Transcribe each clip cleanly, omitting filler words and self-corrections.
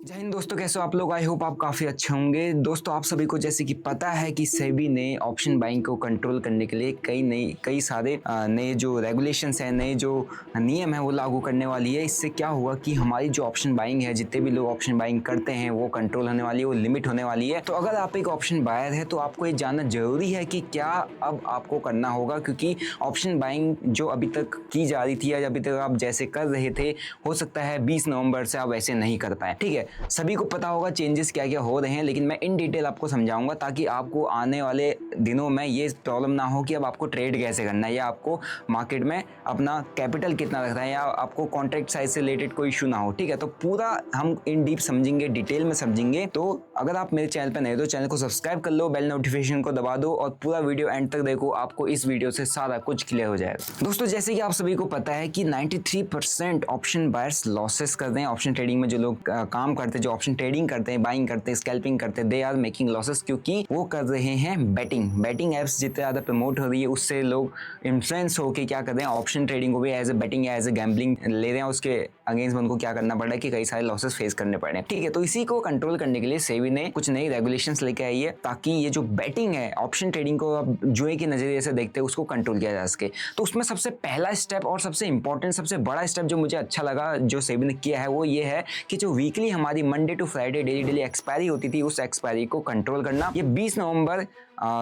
जय हिंद दोस्तों, कैसे हो आप लोग। आई होप आप काफ़ी अच्छे होंगे। दोस्तों, आप सभी को जैसे कि पता है कि सेबी ने ऑप्शन बाइंग को कंट्रोल करने के लिए कई सारे नए जो रेगुलेशंस हैं, नए जो नियम है वो लागू करने वाली है। इससे क्या हुआ कि हमारी जो ऑप्शन बाइंग है, जितने भी लोग ऑप्शन बाइंग करते हैं वो कंट्रोल होने वाली है, वो लिमिट होने वाली है। तो अगर आप एक ऑप्शन बायर है तो आपको ये जानना जरूरी है कि क्या अब आपको करना होगा, क्योंकि ऑप्शन बाइंग जो अभी तक की जा रही थी या अभी तक आप जैसे कर रहे थे, हो सकता है 20 नवंबर से आप वैसे नहीं कर पाए। ठीक है, सभी को पता होगा चेंजेस क्या क्या हो रहे हैं, लेकिन मैं इन डिटेल आपको समझाऊंगा ताकि आपको आने वाले दिनों में ये प्रॉब्लम ना हो कि अब आपको ट्रेड कैसे करना है, या आपको मार्केट में अपना कैपिटल कितना रखना है, या आपको कॉन्ट्रैक्ट साइज से रिलेटेड कोई इशू ना हो। ठीक है, तो पूरा हम इन डीप समझेंगे, डिटेल में समझेंगे। तो अगर आप मेरे चैनल पर नए हो तो चैनल को सब्सक्राइब कर लो, बेल नोटिफिकेशन को दबा दो और पूरा वीडियो एंड तक देखो। आपको इस वीडियो से सारा कुछ क्लियर हो जाएगा। दोस्तों, जैसे कि आप सभी को पता है कि 93% ऑप्शन बायर्स लॉसेस कर रहे हैं। ऑप्शन ट्रेडिंग में जो लोग काम करते हैं, जो ऑप्शन ट्रेडिंग करते हैं, बाइंग करते हैं, स्कैल्पिंग करते हैं, दे आर मेकिंग लॉसेस, क्योंकि वो कर रहे हैं बैटिंग एप्स जितने ज़्यादा प्रमोट हो रही है उससे लोग इन्फ्लुएंस होकर क्या कर रहे हैं, ऑप्शन ट्रेडिंग को भी एज ए बैटिंग या एज ए गैम्बलिंग ले रहे हैं। उसके अगेंस्ट उनको क्या करना पड़ रहा है कि कई सारे लॉसेस फेस करने पड़ रहे हैं। ठीक है, तो इसी को कंट्रोल करने के लिए सेबी ने कुछ नई रेगुलेशंस लेके आई है ताकि ये जो बैटिंग है, ऑप्शन ट्रेडिंग को आप जुए के नजरिए से देखते हैं, उसको कंट्रोल किया जा सके। तो उसमें सबसे पहला स्टेप और सबसे इंपॉर्टेंट, सबसे बड़ा स्टेप जो मुझे अच्छा लगा जो सेबी ने किया है वो ये है कि जो वीकली हमारी Monday to Friday daily expiry होती थी, उस एक्सपायरी को कंट्रोल करना। ये 20 नवंबर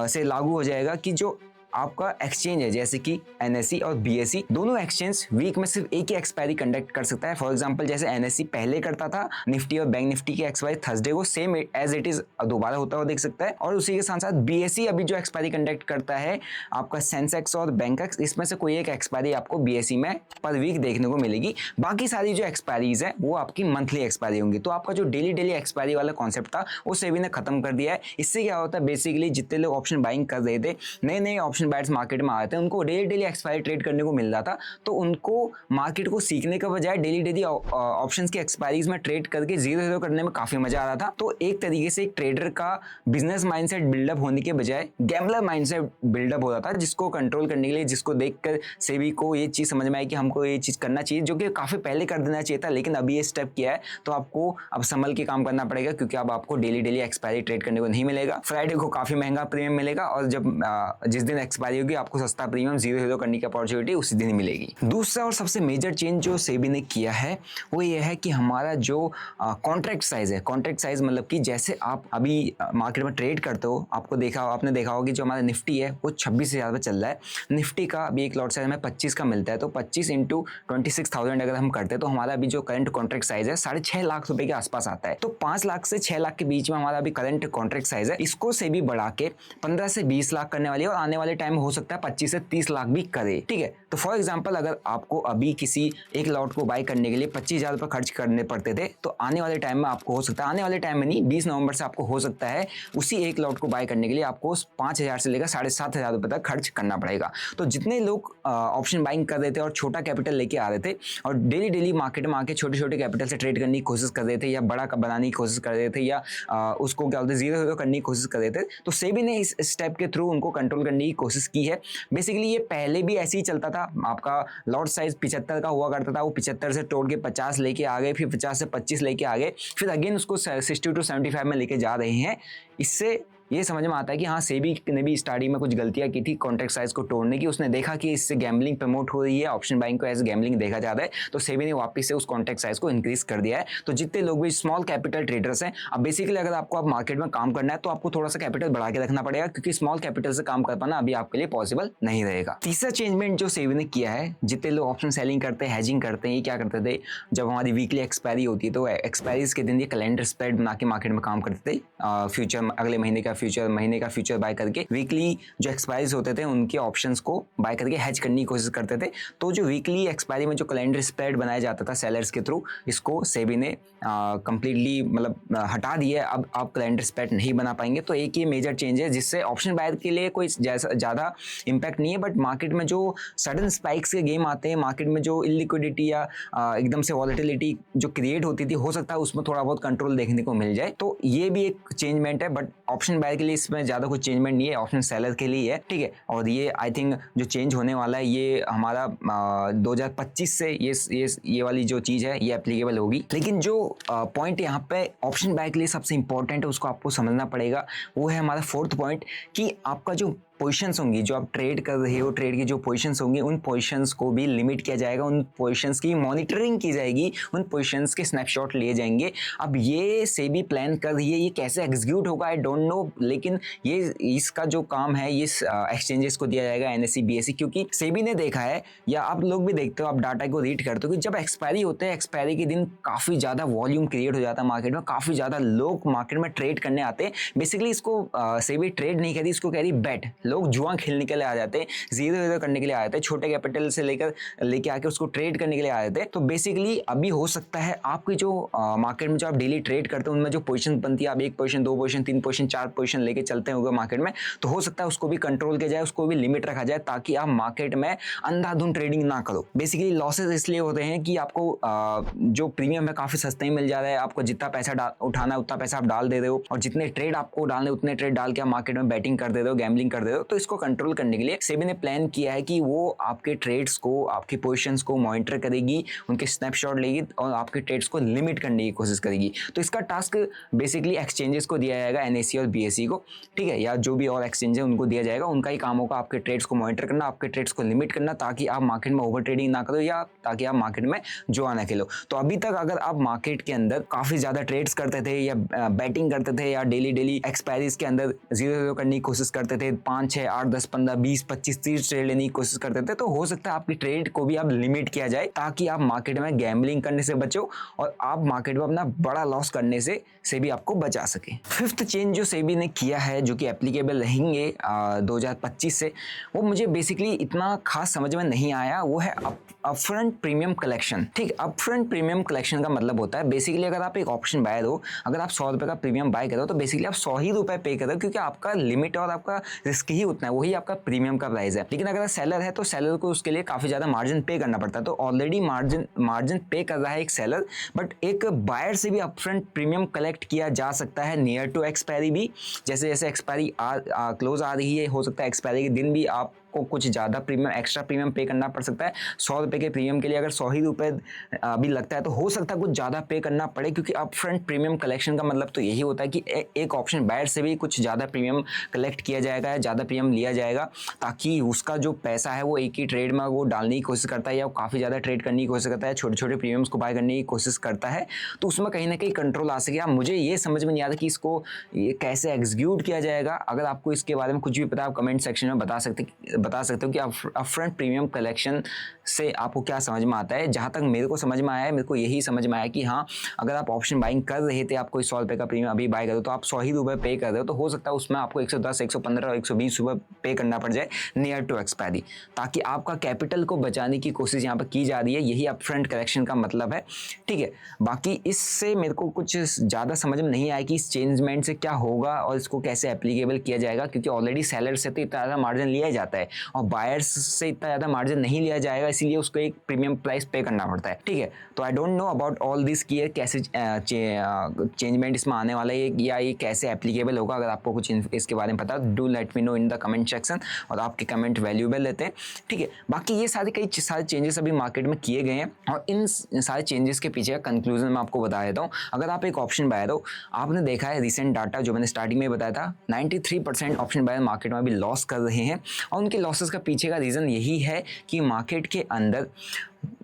से लागू हो जाएगा कि जो आपका एक्सचेंज है, जैसे कि एनएसई और बीएसई, दोनों एक्सचेंज वीक में सिर्फ एक ही एक्सपायरी कंडक्ट कर सकता है। फॉर एग्जांपल, जैसे एनएसई पहले करता था निफ्टी और बैंक निफ्टी की एक्सपायरी थर्सडे को सेम एज इट इज दोबारा होता हुआ देख सकता है। और उसी के साथ साथ बीएसई अभी जो एक्सपायरी कंडक्ट करता है आपका सेंसेक्स और बैंकेक्स, इसमें से कोई एक एक्सपायरी आपको बीएसई में पर वीक देखने को मिलेगी। बाकी सारी जो एक्सपायरीज है वो आपकी मंथली एक्सपायरी होंगी। तो आपका जो डेली एक्सपायरी वाला कॉन्सेप्ट था वो सेबी ने खत्म कर दिया है। इससे क्या होता है, बेसिकली जितने लोग ऑप्शन बाइंग कर रहे थे, नए ऑप्शन बायर्स मार्केट में आए थे, उनको डेली एक्सपायरी ट्रेड करने को मिल रहा था। तो उनको मार्केट को सीखने के बजाय डेली ऑप्शंस की एक्सपायरीज में ट्रेड करके जीरो करने में काफी मजा आ रहा था। तो एक तरीके से एक ट्रेडर का बिजनेस माइंडसेट बिल्डअप होने के बजाय गैम्बलर माइंडसेट बिल्डअप हो रहा था, जिसको कंट्रोल करने के लिए, जिसको देखकर सेबी को ये चीज समझ में आई कि हमको ये चीज करना चाहिए, जो कि काफी पहले कर देना चाहिए था, लेकिन अभी ये स्टेप किया है। तो आपको अब संभल के काम करना पड़ेगा, क्योंकि अब आपको डेली एक्सपायरी ट्रेड करने को नहीं मिलेगा। फ्राइडे को काफी महंगा प्रीमियम मिलेगा, और जब जिस दिन एक्सपायरी होगी आपको सस्ता प्रीमियम जीरो करने की अपॉर्चुनिटी उसी दिन मिलेगी। दूसरा और सबसे मेजर चेंज जो सेबी ने किया है वो ये है कि हमारा जो कॉन्ट्रैक्ट साइज है, कॉन्ट्रैक्ट साइज मतलब कि जैसे आप अभी मार्केट में ट्रेड करते हो, आपने देखा होगा कि जो हमारा निफ्टी है वो 26,000 पे चल रहा है। निफ्टी का अभी एक लॉट साइज हमें 25 का मिलता है, तो 25 इंटू 26,000 अगर हम करते हैं तो हमारा अभी जो करंट कॉन्ट्रैक्ट साइज है 6.5 लाख रुपए के आसपास आता है। तो 5 लाख से 6 लाख के बीच में हमारा अभी करंट कॉन्ट्रैक्ट साइज है। इसको सेबी बढ़ा के 15 से 20 लाख करने वाली है, और आने वाले टाइम हो सकता है 25 से 30 लाख भी करे। ठीक है, तो फॉर एग्जांपल अगर आपको अभी किसी एक लॉट को बाय करने के लिए 25,000 रुपए खर्च करने पड़ते थे, तो आने वाले टाइम में आपको हो सकता है, आने वाले टाइम में नहीं, 20 नवंबर से आपको हो सकता है उसी एक लॉट को बाय करने के लिए आपको 5,000 से लेकर 7,500 रुपए तक खर्च करना पड़ेगा। तो जितने लोग ऑप्शन बाइंग कर रहे थे और छोटा कैपिटल लेके आ रहे थे और डेली मार्केट में आके छोटे कैपिटल से ट्रेड करने की कोशिश कर रहे थे, या बड़ा बनाने की कोशिश कर रहे थे, या उसको क्या बोलते जीरो करने की कोशिश कर रहे थे, तो सेबी ने इस स्टेप के थ्रू उनको कंट्रोल करने की कोशिश की है। बेसिकली ये पहले भी ऐसे ही चलता था, आपका लॉट साइज 75 का हुआ करता था, वो 75 से तोड़ के 50 लेके आ गए, फिर 50 से 25 लेके आ गए, फिर अगेन उसको 60 टू 75 में लेके जा रहे हैं। इससे ये समझ में आता है कि हाँ, सेबी ने भी स्टार्टिंग में कुछ गलतियां की थी कॉन्ट्रैक्ट साइज को तोड़ने की। उसने देखा कि इससे गैम्बलिंग प्रमोट हो रही है, ऑप्शन बाइंग को एज गैम्बलिंग देखा जाता है, तो सेबी ने वापस से उस कॉन्ट्रैक्ट साइज को इंक्रीज कर दिया है। तो जितने लोग भी स्मॉल कैपिटल ट्रेडर्स हैं, अब बेसिकली अगर आपको आप मार्केट में काम करना है तो आपको थोड़ा सा कैपिटल बढ़ा के रखना पड़ेगा, क्योंकि स्मॉल कैपिटल से काम कर पाना अभी आपके लिए पॉसिबल नहीं रहेगा। तीसरा चेंजमेंट जो सेबी ने किया है, जितने लोग ऑप्शन सेलिंग करते हैं, हेजिंग करते हैं, ये क्या करते थे, जब हमारी वीकली एक्सपायरी होती है तो एक्सपायरीज के दिन ये कैलेंडर स्प्रेड बना के मार्केट में काम करते थे। फ्यूचर, अगले महीने का फ्यूचर बाय करके वीकली जो एक्सपायरीज होते थे उनके ऑप्शंस को बाय करके हेज करने की कोशिश करते थे। तो जो वीकली एक्सपायरी में जो कैलेंडर स्प्रेड बनाया जाता था सेलर्स के थ्रू, इसको सेबी ने कंप्लीटली मतलब हटा दिया है। अब आप कैलेंडर स्प्रेड नहीं बना पाएंगे। तो एक ये मेजर चेंज है, जिससे ऑप्शन बायर के लिए कोई ज़्यादा इम्पैक्ट नहीं है, बट मार्केट में जो सडन स्पाइक्स के गेम आते हैं, मार्केट में जो इलिक्विडिटी या एकदम से वॉलेटिलिटी जो क्रिएट होती थी, हो सकता है उसमें थोड़ा बहुत कंट्रोल देखने को मिल जाए। तो ये भी एक चेंजमेंट है, बट ऑप्शन बायर के लिए इसमें ज़्यादा कुछ चेंजमेंट नहीं है, ऑप्शन सेलर के लिए है, ठीक है। और ये आई थिंक जो चेंज होने वाला है ये हमारा 2025 से ये वाली जो चीज़ है ये एप्लीकेबल होगी। लेकिन जो पॉइंट यहाँ पे ऑप्शन बायर के लिए सबसे इंपॉर्टेंट है उसको आपको समझना पड़ेगा, वो है हमारा फोर्थ पॉइंट कि आपका जो पोजीशंस होंगी, जो आप ट्रेड कर रहे हो, ट्रेड की जो पोजीशंस होंगी उन पोजीशंस को भी लिमिट किया जाएगा, उन पोजीशंस की मॉनिटरिंग की जाएगी, उन पोजीशंस के स्नैपशॉट लिए जाएंगे। अब ये सेबी प्लान कर रही है, ये कैसे एग्जीक्यूट होगा आई डोंट नो, लेकिन ये इसका जो काम है ये एक्सचेंजेस को दिया जाएगा, NSE BSE, क्योंकि सेबी ने देखा है या आप लोग भी देखते हो, आप डाटा को रीड करते हो कि जब एक्सपायरी होते हैं, एक्सपायरी के दिन काफ़ी ज़्यादा वॉल्यूम क्रिएट हो जाता है मार्केट में, काफ़ी ज़्यादा लोग मार्केट में ट्रेड करने आते हैं। बेसिकली इसको सेबी ट्रेड नहीं कहती, इसको कह रही बेट। लोग जुआ खेलने के लिए आ जाते हैं, जीरो करने के लिए आ जाते हैं, छोटे कैपिटल से लेके आके उसको ट्रेड करने के लिए आ जाते हैं। तो बेसिकली अभी हो सकता है आपकी जो मार्केट में जो आप डेली ट्रेड करते हैं उनमें जो पोजीशन बनती है, आप 1 पोजीशन 2 पोजीशन 3 पोजीशन 4 पोजीशन लेके चलते होंगे मार्केट में, तो हो सकता है उसको भी कंट्रोल किया जाए, उसको भी लिमिट रखा जाए ताकि आप मार्केट में अंधाधुंध ट्रेडिंग ना करो। बेसिकली लॉसेज इसलिए होते हैं कि आपको जो प्रीमियम है काफी सस्ते में मिल जा रहा है, आपको जितना पैसा उठाना है उतना पैसा आप डाल दे रहे हो, और जितने ट्रेड आपको डालने उतने ट्रेड डाल के आप मार्केट में बैटिंग कर दे रहे हो, गैम्बलिंग कर दे रहे हो। तो इसको कंट्रोल करने के लिए सेबी ने प्लान किया है कि वो आपके ट्रेड्स को, आपकी पोजीशंस को मॉनिटर करेगी, उनके स्नैपशॉट लेगी और आपके ट्रेड्स को लिमिट करने की कोशिश करेगी। तो इसका टास्क बेसिकली एक्सचेंजेस को दिया जाएगा, NSE और BSE को, ठीक है, या जो भी और एक्सचेंज है उनको दिया जाएगा। उनका ही काम होगा आपके ट्रेड्स को मॉनिटर करना, आपके ट्रेड्स को लिमिट करना, ताकि आप मार्केट में ओवर ट्रेडिंग ना करो या ताकि आप मार्केट में जुआ ना खेलो। तो अभी तक अगर आप मार्केट के अंदर काफी ज्यादा ट्रेड्स करते थे या बैटिंग करते थे या डेली एक्सपायरीज के अंदर जीरो करने की कोशिश करते थे, 5 6 8 10 15 20 25 30 ट्रेड लेने की कोशिश करते थे, तो हो सकता है आपकी ट्रेड को भी अब लिमिट किया जाए ताकि आप मार्केट में गैम्बलिंग करने से बचो और आप मार्केट में अपना बड़ा लॉस करने से भी आपको बचा सके। फिफ्थ चेंज जो सेबी ने किया है जो कि एप्लीकेबल रहेंगे 2025 से, वो मुझे बेसिकली इतना खास समझ में नहीं आया। वो है अपफ्रंट प्रीमियम कलेक्शन। ठीक, अपफ्रंट प्रीमियम कलेक्शन का मतलब होता है बेसिकली अगर आप एक ऑप्शन बायर हो, अगर आप 100 रुपए का प्रीमियम बाय करो तो बेसिकली आप 100 ही रुपए पे करो, क्योंकि आपका लिमिट और आपका रिस्क ही उतना है, वही आपका प्रीमियम का प्राइस है। लेकिन अगर सेलर है तो सेलर को उसके लिए काफी ज्यादा मार्जिन पे करना पड़ता है। तो ऑलरेडी मार्जिन पे कर रहा है एक सेलर, बट एक बायर से भी अपफ्रंट प्रीमियम कलेक्ट किया जा सकता है नियर टू एक्सपायरी भी। जैसे जैसे एक्सपायरी क्लोज आ रही है, हो सकता है एक्सपायरी के दिन भी आपको कुछ ज़्यादा प्रीमियम, एक्स्ट्रा प्रीमियम पे करना पड़ सकता है। 100 रुपये के प्रीमियम के लिए अगर 100 ही रुपये अभी लगता है तो हो सकता है कुछ ज़्यादा पे करना पड़े, क्योंकि अपफ्रंट प्रीमियम कलेक्शन का मतलब तो यही होता है कि एक ऑप्शन बायर से भी कुछ ज़्यादा प्रीमियम कलेक्ट किया जाएगा, ज़्यादा प्रीमियम लिया जाएगा, ताकि उसका जो पैसा है वो एक ही ट्रेड में वो डालने की कोशिश करता है या वो काफ़ी ज़्यादा ट्रेड करने की कोशिश करता है, छोटे छोटे प्रीमियम्स को बाय करने की कोशिश करता है, तो उसमें कहीं ना कहीं कंट्रोल आ सके। मुझे ये समझ में नहीं आता कि इसको ये कैसे एग्जीक्यूट किया जाएगा। अगर आपको इसके बारे में कुछ भी पता है आप कमेंट सेक्शन में बता सकते हो कि अपफ्रंट प्रीमियम कलेक्शन से आपको क्या समझ में आता है। जहाँ तक मेरे को समझ में आया है, मेरे को यही समझ में आया कि हाँ, अगर आप ऑप्शन बाइंग कर रहे थे, आप कोई 100 रुपये का प्रीमियम अभी बाय कर दो तो आप 100 ही रुपये पे कर रहे हो, तो हो सकता है उसमें आपको 110 115 और 120 रुपये पे करना पड़ जाए नियर टू एक्सपायरी, ताकि आपका कैपिटल को बचाने की कोशिश यहाँ पर की जा रही है। यही अपफ्रंट कलेक्शन का मतलब है, ठीक है। बाकी इससे मेरे को कुछ ज़्यादा समझ में नहीं आया कि इस चेंजमेंट से क्या होगा और इसको कैसे एप्लीकेबल किया जाएगा, क्योंकि ऑलरेडी सेलर से तो इतना ज़्यादा मार्जिन लिया जाता है और बायर्स से इतना ज़्यादा मार्जिन नहीं लिया जाएगा, इसीलिए उसको एक प्रीमियम प्राइस पे करना पड़ता है, ठीक है। तो I don't know about all this कि कैसे चेंजमेंट इसमें आने वाला है या ये कैसे एप्लीकेबल होगा। अगर आपको कुछ इसके बारे में पता do let me know in the comment section, और आपके कमेंट वैल्यूएबल रहते हैं, ठीक है। बाकी ये कई सारे चेंजेस अभी मार्केट में किए गए हैं और इन सारे चेंजेस के पीछे का कंक्लूजन मैं आपको बता देता हूँ। अगर आप एक ऑप्शन बायर हो, आपने देखा है रिसेंट डाटा जो मैंने स्टार्टिंग में बताया था, 93% ऑप्शन बायर मार्केट में अभी लॉस कर रहे हैं, और उनके लॉसेस का पीछे का रीज़न यही है कि मार्केट के अंदर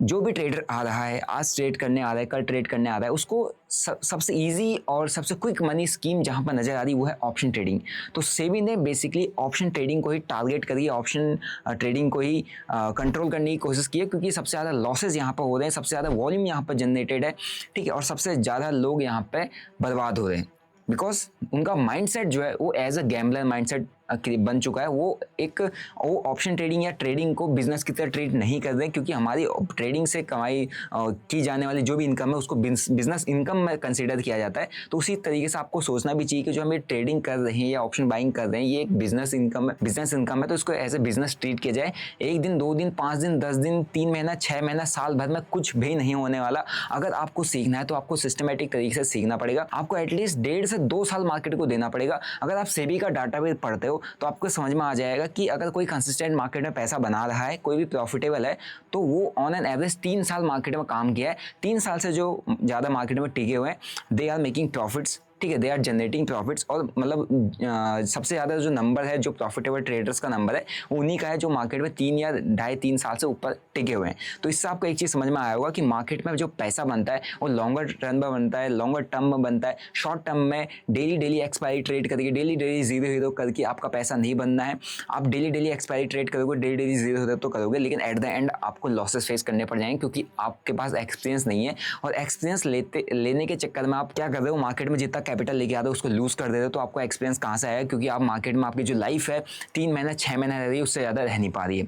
जो भी ट्रेडर आ रहा है, आज ट्रेड करने आ रहा है, कल ट्रेड करने आ रहा है, उसको सबसे इजी और सबसे क्विक मनी स्कीम जहां पर नजर आ रही वो है ऑप्शन ट्रेडिंग। तो सेबी ने बेसिकली ऑप्शन ट्रेडिंग को ही टारगेट करी है, ऑप्शन ट्रेडिंग को ही कंट्रोल करने की कोशिश की है, क्योंकि सबसे ज़्यादा लॉसेज यहाँ पर हो रहे हैं, सबसे ज़्यादा वॉल्यूम यहाँ पर जनरेटेड है, ठीक है, और सबसे ज़्यादा लोग यहाँ पर बर्बाद हो रहे हैं, बिकॉज उनका माइंडसेट जो है वो एज अ गैम्बलर माइंडसेट बन चुका है, वो ऑप्शन ट्रेडिंग या ट्रेडिंग को बिजनेस की तरह ट्रीट नहीं कर रहे हैं, क्योंकि हमारी ट्रेडिंग से कमाई की जाने वाली जो भी इनकम है उसको बिजनेस इनकम में कंसीडर किया जाता है। तो उसी तरीके से आपको सोचना भी चाहिए कि जो हम ये ट्रेडिंग कर रहे हैं या ऑप्शन बाइंग कर रहे हैं ये एक बिजनेस इनकम है, तो इसको एज ए बिजनेस ट्रीट किया जाए। 1 दिन 2 दिन 5 दिन 10 दिन 3 महीना 6 महीना साल भर में कुछ भी नहीं होने वाला। अगर आपको सीखना है तो आपको सिस्टमेटिक तरीके से सीखना पड़ेगा। आपको एटलीस्ट 1.5 से 2 साल मार्केट को देना पड़ेगा। अगर आप सेबी का डाटा भी पढ़ते हो तो आपको समझ में आ जाएगा कि अगर कोई कंसिस्टेंट मार्केट में पैसा बना रहा है, कोई भी प्रॉफिटेबल है, तो वो ऑन एन एवरेज 3 साल मार्केट में काम किया है। 3 साल से जो ज़्यादा मार्केट में टिके हुए हैं, दे आर मेकिंग प्रॉफिट्स, ठीक है, दे आर जनरेटिंग प्रॉफिट्स। और मतलब सबसे ज़्यादा जो नंबर है, जो प्रॉफिटेबल ट्रेडर्स का नंबर है, वो उन्हीं का है जो मार्केट में 3 या 2.5-3 साल से ऊपर टिके हुए हैं। तो इससे आपको एक चीज़ समझ में आया होगा कि मार्केट में जो पैसा बनता है वो लॉन्गर रन में बनता है, लॉन्गर टर्म में बनता है। शॉर्ट टर्म में डेली एक्सपायरी ट्रेड करके, डेली 0 करके आपका पैसा नहीं बनना है। आप डेली एक्सपायरी ट्रेड करोगे, डेली 0 तो करोगे, लेकिन एट द एंड आपको लॉसेस फेस करने पड़ जाएंगे, क्योंकि आपके पास एक्सपीरियंस नहीं है। और एक्सपीरियंस लेने के चक्कर में आप क्या कर रहे हो, मार्केट में जितना कैपिटल लेके आते हो उसको लूज कर देते हो। तो आपको एक्सपीरियंस कहाँ से आएगा, क्योंकि आप मार्केट में आपकी जो लाइफ है 3 महीना 6 महीना रह रही है, उससे ज़्यादा रह नहीं पा रही है।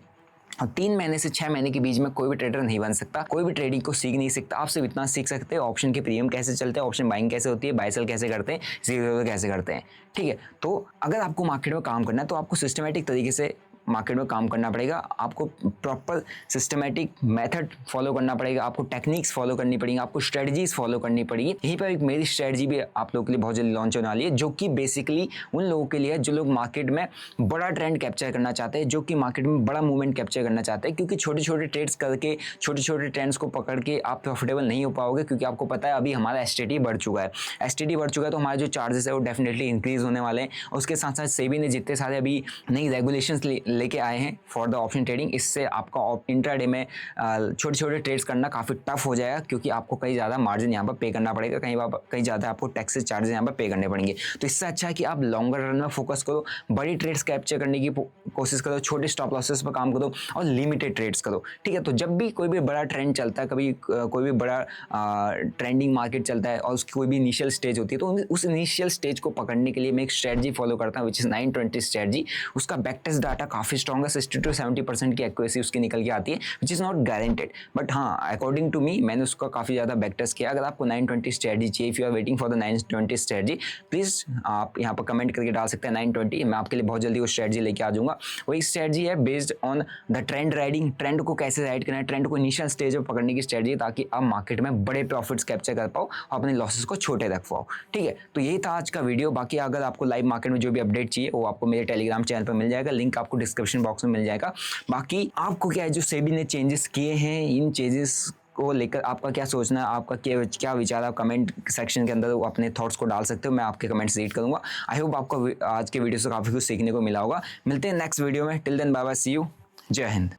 और 3 महीने से 6 महीने के बीच में कोई भी ट्रेडर नहीं बन सकता, कोई भी ट्रेडिंग को सीख नहीं सकता। आप सिर्फ इतना सीख सकते हैं ऑप्शन के प्रीमियम कैसे चलते हैं, ऑप्शन बाइंग कैसे होती है, बाय सेल कैसे करते हैं, 0 कैसे करते हैं, ठीक है। तो अगर आपको मार्केट में काम करना है तो आपको सिस्टमेटिक तरीके से मार्केट में काम करना पड़ेगा। आपको प्रॉपर सिस्टमेटिक मेथड फॉलो करना पड़ेगा, आपको टेक्निक्स फॉलो करनी पड़ेंगी, आपको स्ट्रेटजीज फॉलो करनी पड़ेगी। यहीं पर एक मेरी स्ट्रेटजी भी आप लोगों के लिए बहुत जल्दी लॉन्च होने वाली है, जो कि बेसिकली उन लोगों के लिए है जो लोग मार्केट में बड़ा ट्रेंड कैप्चर करना चाहते हैं, जो कि मार्केट में बड़ा मूवमेंट कैप्चर करना चाहते हैं। क्योंकि छोटे ट्रेड्स करके, छोटे ट्रेंड्स को पकड़ के आप प्रॉफिटेबल नहीं हो पाओगे, क्योंकि आपको पता है अभी हमारा एसटीडी बढ़ चुका है। एसटीडी बढ़ चुका है तो हमारे जो चार्जेस है वो डेफिनेटली इंक्रीज होने वाले हैं। और उसके साथ साथ सेबी ने जितने सारे अभी नई रेगुलेशंस लेके आए हैं फॉर द ऑप्शन ट्रेडिंग, इससे आपका इंट्राडे में छोटे ट्रेड्स करना काफ़ी टफ हो जाएगा, क्योंकि आपको कहीं ज़्यादा मार्जिन यहाँ पर पे करना पड़ेगा, कहीं ज़्यादा आपको टैक्सेस चार्जेस यहाँ पर पे करने पड़ेंगे। तो इससे अच्छा है कि आप लॉन्गर रन में फोकस करो, बड़ी ट्रेड्स कैप्चर करने की कोशिश करो, छोटे स्टॉप लॉसेस पर काम करो और लिमिटेड ट्रेड्स करो, ठीक है। तो जब भी कोई भी बड़ा ट्रेंड चलता है, कभी कोई भी बड़ा ट्रेंडिंग मार्केट चलता है और उसकी कोई भी इनिशियल स्टेज होती है, तो उस इनिशियल स्टेज को पकड़ने के लिए मैं एक स्ट्रेटजी फॉलो करता हूँ, विच इज़ 920 स्ट्रेटजी। उसका बैक टेस्ट डाटा काफ़ी स्ट्रॉन्ग है, 60-70% की एक्यूरेसी उसकी निकल के आती है, which is not guaranteed, but हाँ अकॉर्डिंग टू मी मैंने उसका काफ़ी ज़्यादा बैक टेस्ट किया। अगर आपको 920 स्ट्रेटजी चाहिए, if you are waiting for the 920 strategy, please आप यहाँ पर कमेंट करके डाल सकते हैं 920, मैं आपके लिए बहुत जल्दी वो स्ट्रेटजी लेके आ जाऊँगा। वही स्ट्रेटजी है based on the trend riding, trend को कैसे राइड करना है, ट्रेंड को इनिशियल स्टेज पर पकड़ने की स्ट्रेटजी, ताकि आप मार्केट में बड़े प्रॉफिट्स कैप्चर कर पाओ और अपने लॉसेस को छोटे रख पाओ, ठीक है। तो यही था आज का वीडियो। बाकी अगर आपको लाइव मार्केट में जो भी अपडेट चाहिए वो आपको मेरे टेलीग्राम चैनल पर मिल जाएगा, लिंक आपको डिस्क्रिप्शन बॉक्स में मिल जाएगा। बाकी आपको क्या है, जो सेबी ने चेंजेस किए हैं, इन चेंजेस को लेकर आपका क्या सोचना है, आपका क्या विचार, आप कमेंट सेक्शन के अंदर अपने थॉट्स को डाल सकते हो, मैं आपके कमेंट्स रीड करूंगा। आई होप आपको आज के वीडियो से काफ़ी कुछ सीखने को मिला होगा। मिलते हैं नेक्स्ट वीडियो में, till then bye bye, see you, जय हिंद।